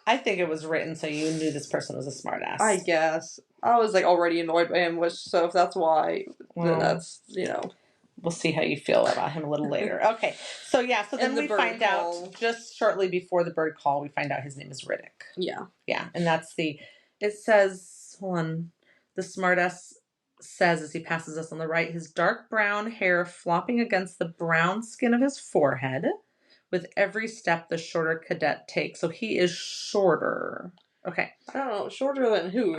I think it was written so you knew this person was a smartass. I guess. I was, like, already annoyed by him, so if that's why, then that's, you know... We'll see how you feel about him a little later. Okay. So, yeah. So then we find out, just shortly before the bird call, we find out his name is Riddick. Yeah. Yeah. And that's it says, hold on, the smartass says as he passes us on the right, his dark brown hair flopping against the brown skin of his forehead with every step the shorter cadet takes. So he is shorter. Okay. I don't know. Shorter than who?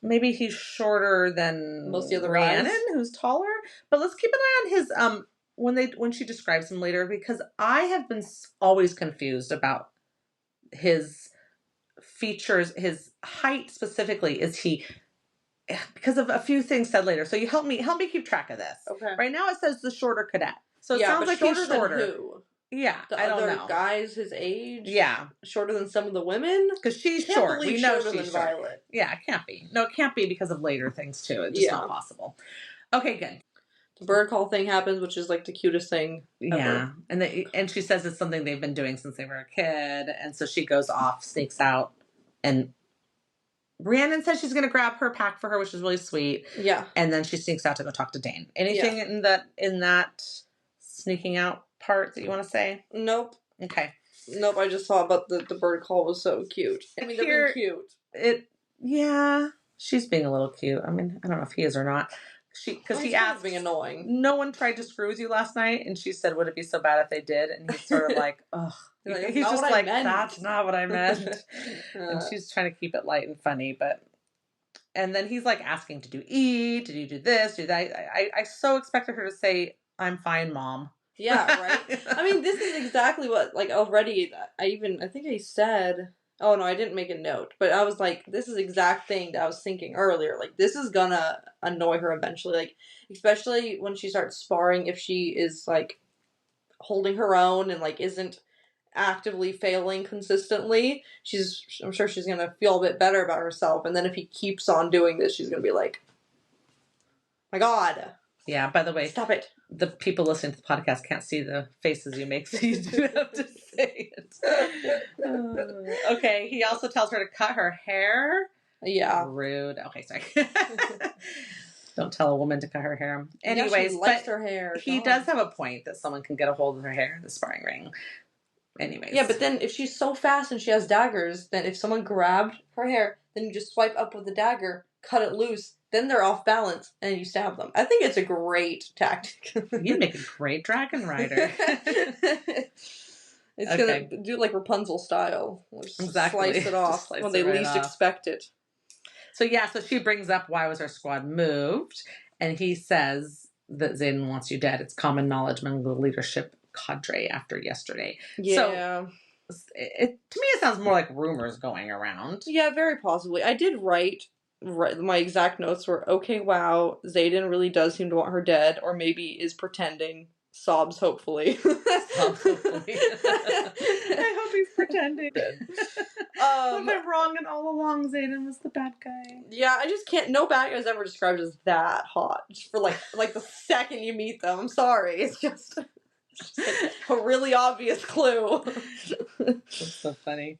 Maybe he's shorter than most of the other Rhiannon, who's taller. But let's keep an eye on his when she describes him later, because I have been always confused about his features, his height specifically. Is he, because of a few things said later? So you help me keep track of this. Okay. Right now it says the shorter cadet. So it sounds like he's shorter. Than who? Yeah, the I don't other know. Guys his age? Yeah. Shorter than some of the women? Because she's short. We know she's short. Violet. Yeah, it can't be. No, it can't be because of later things too. It's just not possible. Okay, good. The bird call thing happens, which is like the cutest thing ever. Yeah. And she says it's something they've been doing since they were a kid. And so she goes off, sneaks out, and Rhiannon says she's going to grab her pack for her, which is really sweet. Yeah. And then she sneaks out to go talk to Dane. Anything in that sneaking out part that you want to say? Nope. Okay. Nope, I just saw about the bird call was so cute. I mean, they're being cute. Yeah, she's being a little cute. I mean, I don't know if he is or not. Because he asked, being annoying. No one tried to screw with you last night, and she said, "Would it be so bad if they did?" And he's sort of like, "Ugh." He's just like, "That's not what I meant." And she's trying to keep it light and funny, And then he's like asking, did you eat? Did you do this? Do that? I so expected her to say, I'm fine, Mom. Yeah, right? I mean, this is exactly what, like, already, I think I said, oh no, I didn't make a note, but I was like, this is the exact thing that I was thinking earlier. Like, this is gonna annoy her eventually. Like, especially when she starts sparring, if she is, like, holding her own and, like, isn't actively failing consistently, I'm sure she's gonna feel a bit better about herself. And then if he keeps on doing this, she's gonna be like, my God. Yeah, by the way, stop it. The people listening to the podcast can't see the faces you make, so you do have to say it. Okay, he also tells her to cut her hair. Yeah. Rude. Okay, sorry. Don't tell a woman to cut her hair. Anyways, yeah, she likes her hair. He does have a point that someone can get a hold of her hair in the sparring ring. Anyways. Yeah, but then if she's so fast and she has daggers, then if someone grabbed her hair, then you just swipe up with the dagger, cut it loose, then they're off balance, and you stab them. I think it's a great tactic. You'd make a great dragon rider. It's gonna do like Rapunzel style. Exactly. Slice it off when they least expect it. So so she brings up, why was our squad moved? And he says that Xaden wants you dead. It's common knowledge among the leadership cadre after yesterday. Yeah. So to me it sounds more like rumors going around. Yeah, very possibly. I did write my exact notes were, okay, wow, Xaden really does seem to want her dead, or maybe is pretending. Sobs, hopefully. Sobs, hopefully. I hope he's pretending. Was I wrong, and all along Xaden was the bad guy? Yeah, I just can't. No bad guy is ever described as that hot. Just for like the second you meet them. I'm sorry. It's just a really obvious clue. That's so funny.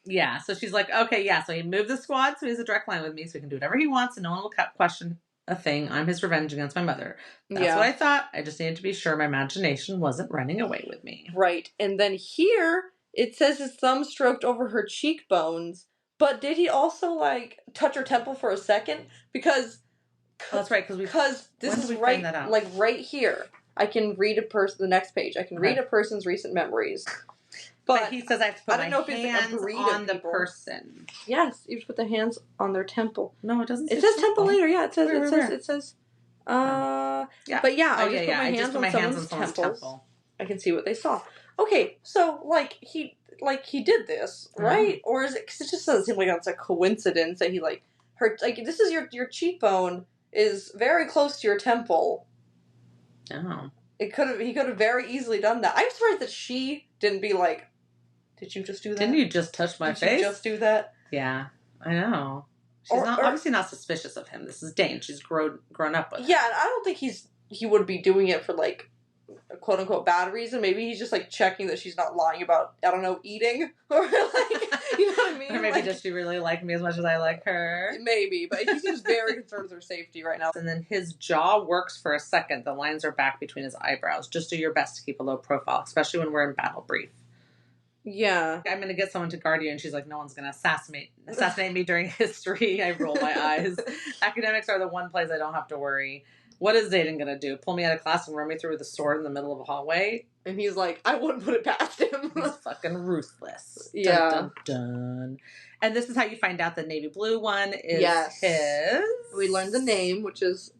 Yeah, so she's like, okay, yeah, so he moved the squad so he has a direct line with me so he can do whatever he wants and no one will question a thing. I'm his revenge against my mother. That's what I thought. I just needed to be sure my imagination wasn't running away with me. Right. And then here, it says his thumb stroked over her cheekbones, but did he also, like, touch her temple for a second? Because... that's right, because this is right, like, right here. I can read the next page. I can read a person's recent memories. But he says I have to put my hands it's on the person. Yes, you put the hands on their temple. No, it doesn't. It says temple later. Yeah, it says. It says. Yeah. But yeah, I just put my hands on someone's temple. I can see what they saw. Okay, so he did this, right? Or is it? Because it just doesn't seem like it's a coincidence that he hurt. Like, this is your cheekbone is very close to your temple. Oh. He could have very easily done that. I'm surprised that she didn't be like, did you just do that? Didn't you just touch my face? Did you just do that? Yeah, I know. She's obviously not suspicious of him. This is Dane. She's grown up with him. Yeah, and I don't think he would be doing it for a quote unquote bad reason. Maybe he's just checking that she's not lying about, I don't know, eating or you know what I mean? Or maybe does she really like me as much as I like her? Maybe, but he seems very concerned with her safety right now. And then his jaw works for a second. The lines are back between his eyebrows. Just do your best to keep a low profile, especially when we're in battle brief. Yeah. I'm going to get someone to guard you, and she's like, no one's going to assassinate me during history. I roll my eyes. Academics are the one place I don't have to worry. What is Xaden going to do? Pull me out of class and run me through with a sword in the middle of a hallway? And he's like, I wouldn't put it past him. He's fucking ruthless. Yeah. Dun, dun, dun. And this is how you find out the navy blue one is his. We learned the name, which is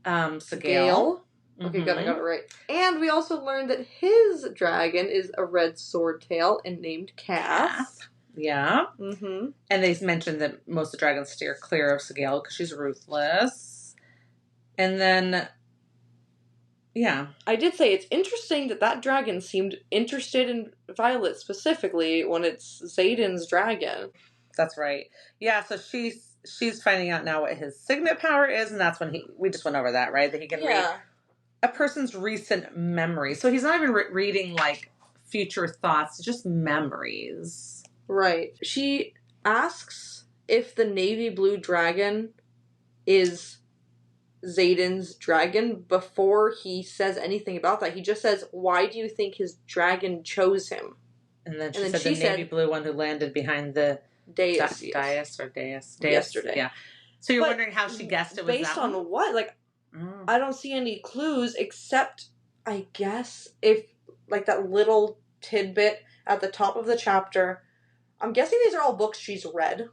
Sagail. Okay, good, I got it right. And we also learned that his dragon is a red swordtail and named Cass. Yeah. Mm-hmm. And they mentioned that most of the dragons steer clear of Sagail because she's ruthless. And then, yeah. I did say it's interesting that dragon seemed interested in Violet specifically when it's Xaden's dragon. That's right. Yeah, so she's finding out now what his signet power is, and that's when we just went over that, right? That he can read a person's recent memory. So he's not even reading future thoughts, just memories. Right. She asks if the navy blue dragon is Xaden's dragon before he says anything about that. He just says, why do you think his dragon chose him? And then she said the navy blue one who landed behind the dais yesterday. Yeah. So you're wondering how she guessed it was based that on one? What? I don't see any clues except, I guess, if that little tidbit at the top of the chapter. I'm guessing these are all books she's read.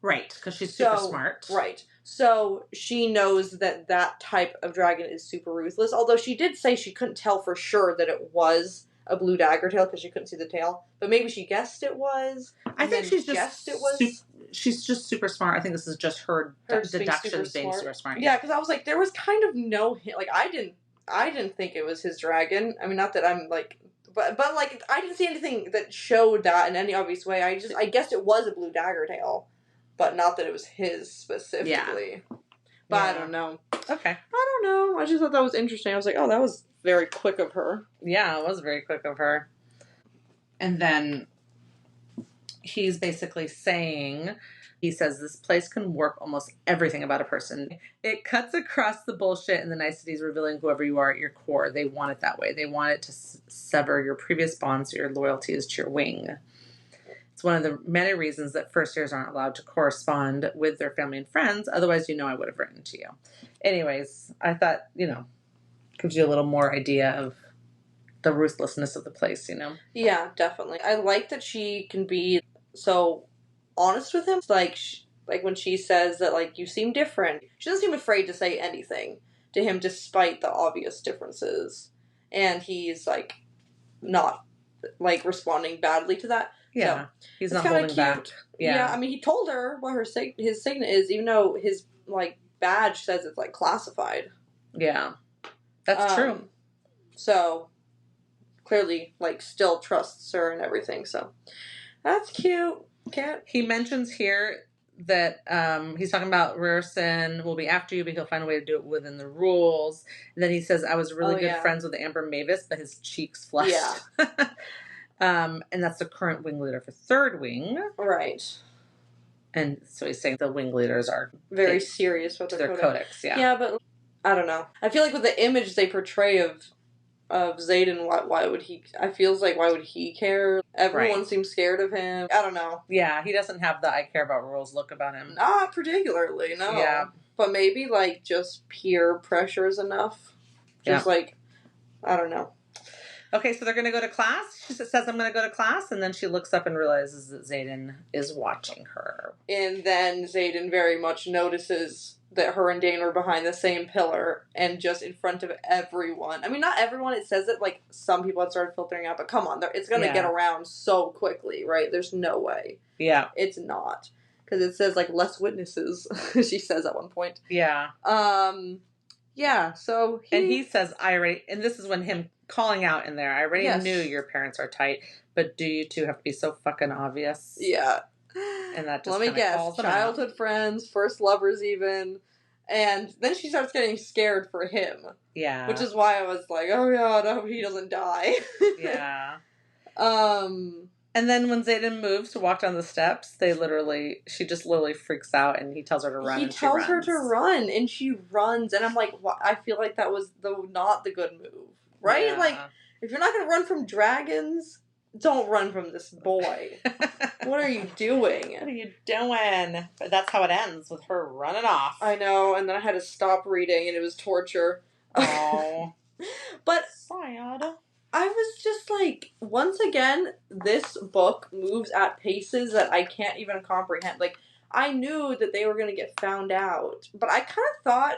Right, because she's super smart. Right. So she knows that that type of dragon is super ruthless, although she did say she couldn't tell for sure that it was a blue dagger tail because she couldn't see the tail, but maybe she guessed it was. I think she's just she's just super smart. I think this is just her deductions being super smart. Yeah, because I was like, there was kind of no hint. Like, I didn't think it was his dragon. I mean, not that I'm like, but like, I didn't see anything that showed that in any obvious way. I guessed it was a blue dagger tail, but not that it was his specifically. Yeah. But I don't know. Okay. I don't know. I just thought that was interesting. I was like, oh, that was very quick of her. Yeah, it was very quick of her. And then he's basically saying, he says, this place can warp almost everything about a person. It cuts across the bullshit and the niceties, revealing whoever you are at your core. They want it that way. They want it to sever your previous bonds, your loyalties to your wing. It's one of the many reasons that first years aren't allowed to correspond with their family and friends. Otherwise, I would have written to you. Anyways, I thought, gives you a little more idea of the ruthlessness of the place, Yeah, definitely. I like that she can be so honest with him. Like when she says that, like, you seem different. She doesn't seem afraid to say anything to him despite the obvious differences. And he's, like, not, like, responding badly to that. Yeah, so, he's not holding back. Yeah, I mean, he told her what his signet is, even though his, like, badge says it's, like, classified. Yeah, that's true. So, clearly, like, still trusts her and everything, so. That's cute. Cat. He mentions here that he's talking about Rarison will be after you, but he'll find a way to do it within the rules. And then he says, I was really good friends with Amber Mavis, but his cheeks flushed. Yeah. And that's the current wing leader for Third Wing. Right. And so he's saying the wing leaders are very serious with their codex. Yeah. Yeah, but I don't know. I feel like with the image they portray of Xaden, why would he? I feels like why would he care? Everyone seems scared of him. I don't know. Yeah, he doesn't have the I care about rules look about him. Not particularly, no. Yeah. But maybe like just peer pressure is enough. Just like, I don't know. Okay, so they're going to go to class. She says, I'm going to go to class. And then she looks up and realizes that Xaden is watching her. And then Xaden very much notices that her and Dane were behind the same pillar and just in front of everyone. I mean, not everyone. It says that, like, some people had started filtering out, but come on. It's going to get around so quickly, right? There's no way. Yeah. It's not. Because it says, like, less witnesses, she says at one point. Yeah. Yeah, so he says, and this is when him calling out in there, I already knew your parents are tight, but do you two have to be so fucking obvious? Yeah. And that just let me guess, childhood friends, first lovers even, and then she starts getting scared for him. Yeah. Which is why I was like, oh god, I hope he doesn't die. Yeah. And then when Xaden moves to walk down the steps, she just literally freaks out and he tells her to run. He tells her to run and she runs and I'm like, I feel like that was not the good move. Right? Yeah. Like, if you're not going to run from dragons, don't run from this boy. What are you doing? What are you doing? But that's how it ends, with her running off. I know, and then I had to stop reading, and it was torture. Oh. But sad. I was just like, once again, this book moves at paces that I can't even comprehend. Like, I knew that they were going to get found out, but I kind of thought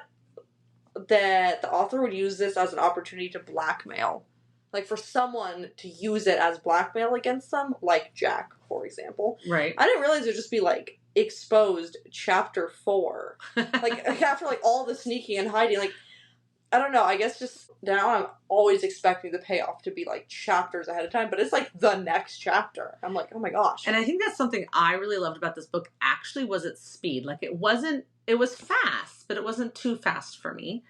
that the author would use this as an opportunity to blackmail. Like, for someone to use it as blackmail against them, like Jack, for example. Right. I didn't realize it would just be, like, exposed chapter 4. Like, after, like, all the sneaking and hiding, like, I don't know, I guess just now I'm always expecting the payoff to be, like, chapters ahead of time, but it's, like, the next chapter. I'm like, oh my gosh. And I think that's something I really loved about this book, actually, was its speed. Like, it was fast, but it wasn't too fast for me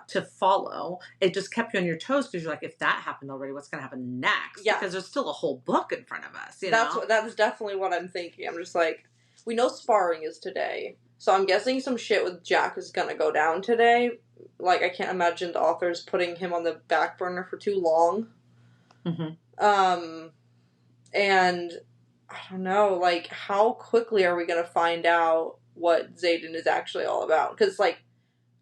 to follow. It just kept you on your toes because you're like, if that happened already, what's going to happen next? Yeah. Because there's still a whole book in front of us, you know? That's definitely what I'm thinking. I'm just like, we know sparring is today, so I'm guessing some shit with Jack is going to go down today. Like, I can't imagine the authors putting him on the back burner for too long. Mm-hmm. And I don't know, like, how quickly are we going to find out what Xaden is actually all about? Because, like,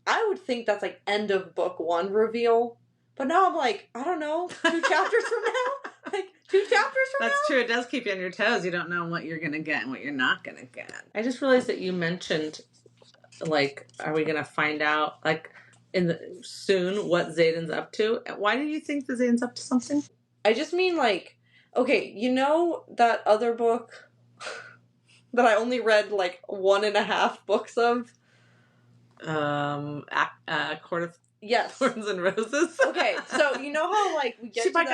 I would think that's, like, end of book 1 reveal. But now I'm like, I don't know, 2 chapters from now? like 2 chapters from That's now? true. It does keep you on your toes. You don't know what you're going to get and what you're not going to get. I just realized that you mentioned, like, are we going to find out, like, soon what Xaden's up to? Why do you think that Xaden's up to something? I just mean, like, okay, you know that other book that I only read, like, 1.5 books of? Court of Yes. Thorns and Roses. Okay, so you know how, like, we get to that...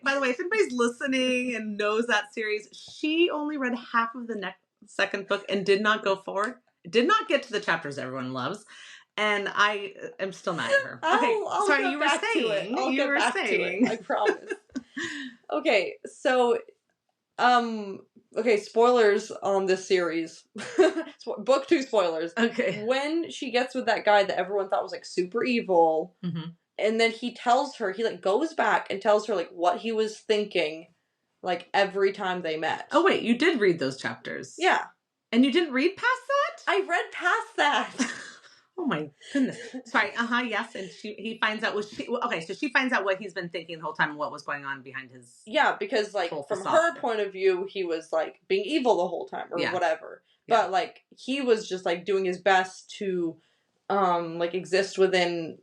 By the way, if anybody's listening and knows that series, she only read half of the second book and did not go forward. Did not get to the chapters everyone loves. And I am still mad at her. Okay, I'll sorry, get you were back saying. to it. I'll you get were back saying. to it, I promise. Okay, so, okay, spoilers on this series. Book 2 spoilers. Okay. When she gets with that guy that everyone thought was, like, super evil, and then he tells her, he, like, goes back and tells her, like, what he was thinking, like, every time they met. Oh, wait, you did read those chapters. Yeah. And you didn't read past that? I read past that. Oh my goodness. Sorry, yes, and he finds out so she finds out what he's been thinking the whole time and what was going on behind his... Yeah, because, like, from her point of view, he was, like, being evil the whole time, or whatever. Yeah. But, like, he was just, like, doing his best to, like, exist within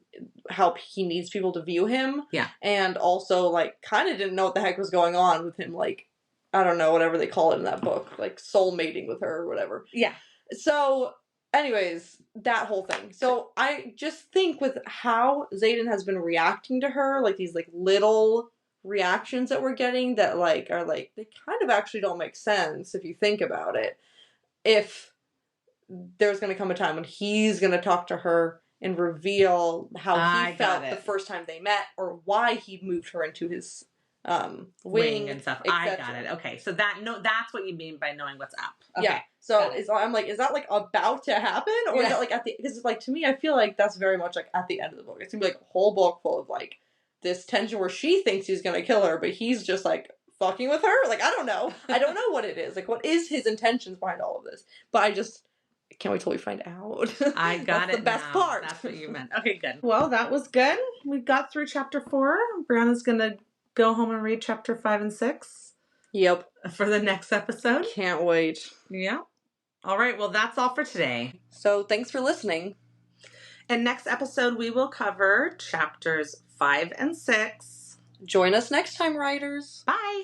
how he needs people to view him. Yeah. And also, like, kind of didn't know what the heck was going on with him, like, I don't know, whatever they call it in that book, like, soulmating with her or whatever. Yeah. So... anyways, that whole thing. So I just think with how Xaden has been reacting to her, like these like little reactions that we're getting that like are like they kind of actually don't make sense if you think about it. If there's going to come a time when he's going to talk to her and reveal how he felt the first time they met or why he moved her into his wing and stuff. I got it. Okay, so that's what you mean by knowing what's up. Okay. Yeah. So I'm like, is that like about to happen, or is that like at the? Because like to me, I feel like that's very much like at the end of the book. It's gonna be like a whole book full of like this tension where she thinks he's gonna kill her, but he's just like fucking with her. Like I don't know. I don't know what it is. Like what is his intentions behind all of this? But I just can't wait till we find out. I got that's the best part. That's what you meant. Okay, good. Well, that was good. We got through chapter 4. Brianna's gonna go home and read chapter 5 and 6. Yep. For the next episode. Can't wait. Yeah. All right. Well, that's all for today. So thanks for listening. And next episode, we will cover chapters 5 and 6. Join us next time, writers. Bye.